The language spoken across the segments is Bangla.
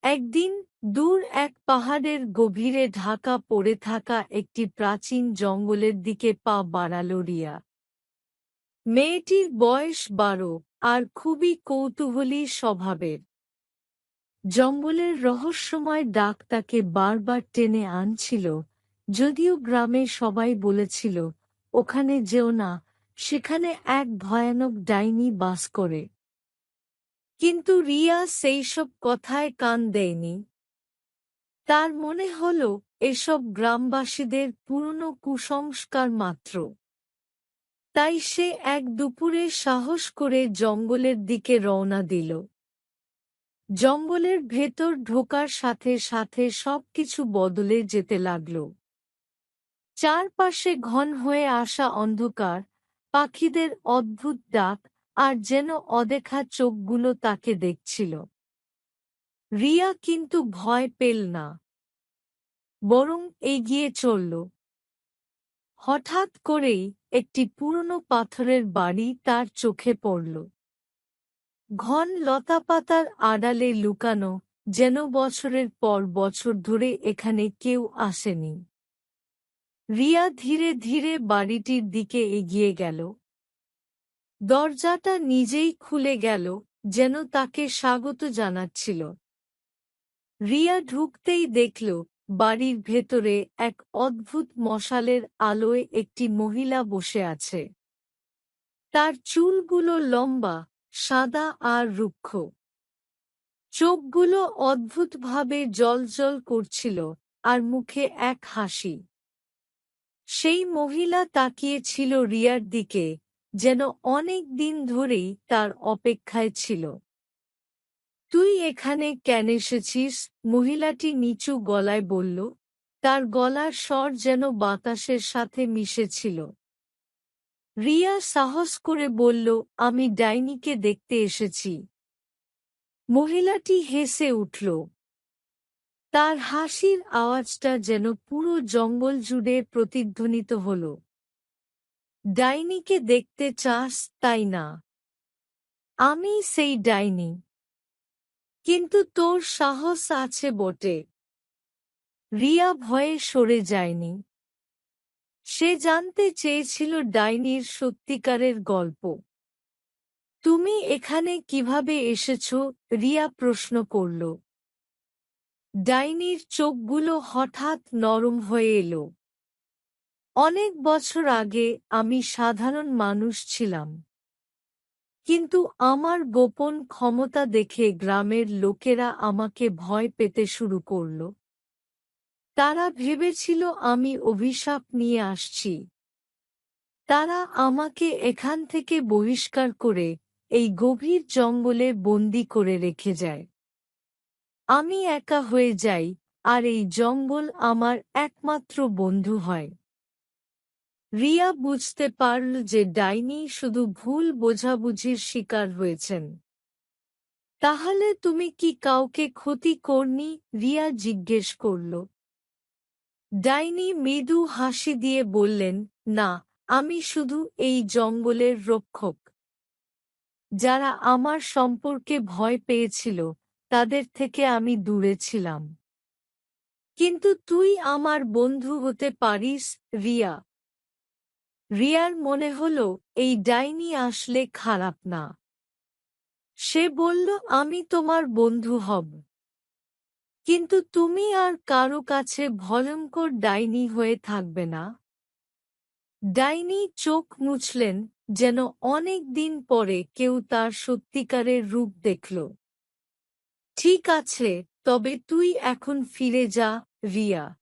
একদিন দূর এক পাহাড়ের গভীরে ঢাকা পড়ে থাকা একটি প্রাচীন জঙ্গলের দিকে পা বাড়াল রিয়া। মেয়েটির বয়স 12 আর খুবই কৌতূহলী স্বভাবের। জঙ্গলের রহস্যময় ডাক তাকে বারবার টেনে আনছিল, যদিও গ্রামে সবাই বলেছিল, ওখানে যেও না, সেখানে এক ভয়ানক ডাইনি বাস করে। কিন্তু রিয়া সেইসব কথায় কান দেয়নি। তার মনে হল এসব গ্রামবাসীদের পুরনো কুসংস্কার মাত্র। তাই সে এক দুপুরে সাহস করে জঙ্গলের দিকে রওনা দিল। জঙ্গলের ভেতর ঢোকার সাথে সাথে সবকিছু বদলে যেতে লাগল। চারপাশে ঘন হয়ে আসা অন্ধকার, পাখিদের অদ্ভুত ডাক, আর যেন অদেখা চোখগুলো তাকে দেখছিল। রিয়া কিন্তু ভয় পেল না, বরং এগিয়ে চলল। হঠাৎ করেই একটি পুরনো পাথরের বাড়ি তার চোখে পড়ল। ঘন লতাপাতার আড়ালে লুকানো, যেন বছরের পর বছর ধরে এখানে কেউ আসেনি। রিয়া ধীরে ধীরে বাড়িটির দিকে এগিয়ে গেল। দরজাটা নিজেই খুলে গেল, যেন তাকে স্বাগত জানাচ্ছিল। রিয়া ঢুকতেই দেখল বাড়ির ভেতরে এক অদ্ভুত মশালের আলোয় একটি মহিলা বসে আছে। তার চুলগুলো লম্বা, সাদা আর রুক্ষ। চোখগুলো অদ্ভুতভাবে জ্বলজ্বল করছিল, আর মুখে এক হাসি। সেই মহিলা তাকিয়ে ছিল রিয়ার দিকে, যেন অনেক দিন ধরেই তার অপেক্ষায় ছিল। তুই এখানে কেন এসেছিস? মহিলাটি নিচু গলায় বলল, তার গলার স্বর যেন বাতাসের সাথে মিশেছিল। রিয়া সাহস করে বলল, আমি ডাইনিকে দেখতে এসেছি। মহিলাটি হেসে উঠল। তার হাসির আওয়াজটা যেন পুরো জঙ্গল জুড়ে প্রতিধ্বনিত হল। ডাইনিকে দেখতে চাস, তাই না? আমি সেই ডাইনি। কিন্তু তোর সাহস আছে বটে। রিয়া ভয়ে সরে যায়নি। সে জানতে চেয়েছিল ডাইনির সত্যিকারের গল্প। তুমি এখানে কিভাবে এসেছ? রিয়া প্রশ্ন করল। ডাইনির চোখগুলো হঠাৎ নরম হয়ে এলো। অনেক বছর আগে আমি সাধারণ মানুষ ছিলাম। কিন্তু আমার গোপন ক্ষমতা দেখে গ্রামের লোকেরা আমাকে ভয় পেতে শুরু করল। তারা ভেবেছিল আমি অভিশাপ নিয়ে আসছি। তারা আমাকে এখান থেকে বহিষ্কার করে এই গভীর জঙ্গলে বন্দি করে রেখে যায়। আমি একা হয়ে যাই, আর এই জঙ্গল আমার একমাত্র বন্ধু হয়। রিয়া বুঝতে পারল যে ডাইনি শুধু ভুল বোঝাবুঝির শিকার হয়েছেন। তাহলে তুমি কি কাউকে ক্ষতি করনি? রিয়া জিজ্ঞেস করল। ডাইনি মৃদু হাসি দিয়ে বললেন, না, আমি শুধু এই জঙ্গলের রক্ষক। যারা আমার সম্পর্কে ভয় পেয়েছিল, তাদের থেকে আমি দূরে ছিলাম। কিন্তু তুই আমার বন্ধু হতে পারিস, রিয়া। রিয়ার মনে হল এই ডাইনি আসলে খারাপ না। সে বলল, আমি তোমার বন্ধু হব। কিন্তু তুমি আর কারো কাছে ভয়ঙ্কর ডাইনি হয়ে থাকবে না। ডাইনি চোখ মুছলেন, যেন অনেক দিন পরে কেউ তার সত্যিকারের রূপ দেখল। ঠিক আছে, তবে তুই এখন ফিরে যা, রিয়া।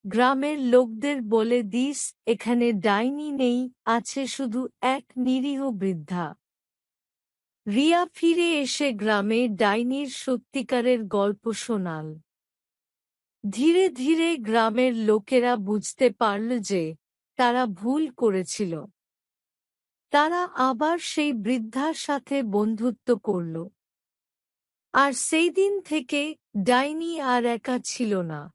গ্রামের লোকদের বলে দিস এখানে ডাইনি নেই, আছে শুধু এক নিরীহ বৃদ্ধা। রিয়া ফিরে এসে গ্রামে ডাইনির সত্যিকারের গল্প শোনাল। ধীরে ধীরে গ্রামের লোকেরা বুঝতে পারল যে তারা ভুল করেছিল। তারা আবার সেই বৃদ্ধার সাথে বন্ধুত্ব করল। আর সেই দিন থেকে ডাইনি আর একা ছিল না।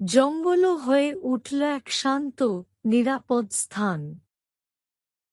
জঙ্গলও হয়ে উঠল এক শান্ত, নিরাপদ স্থান।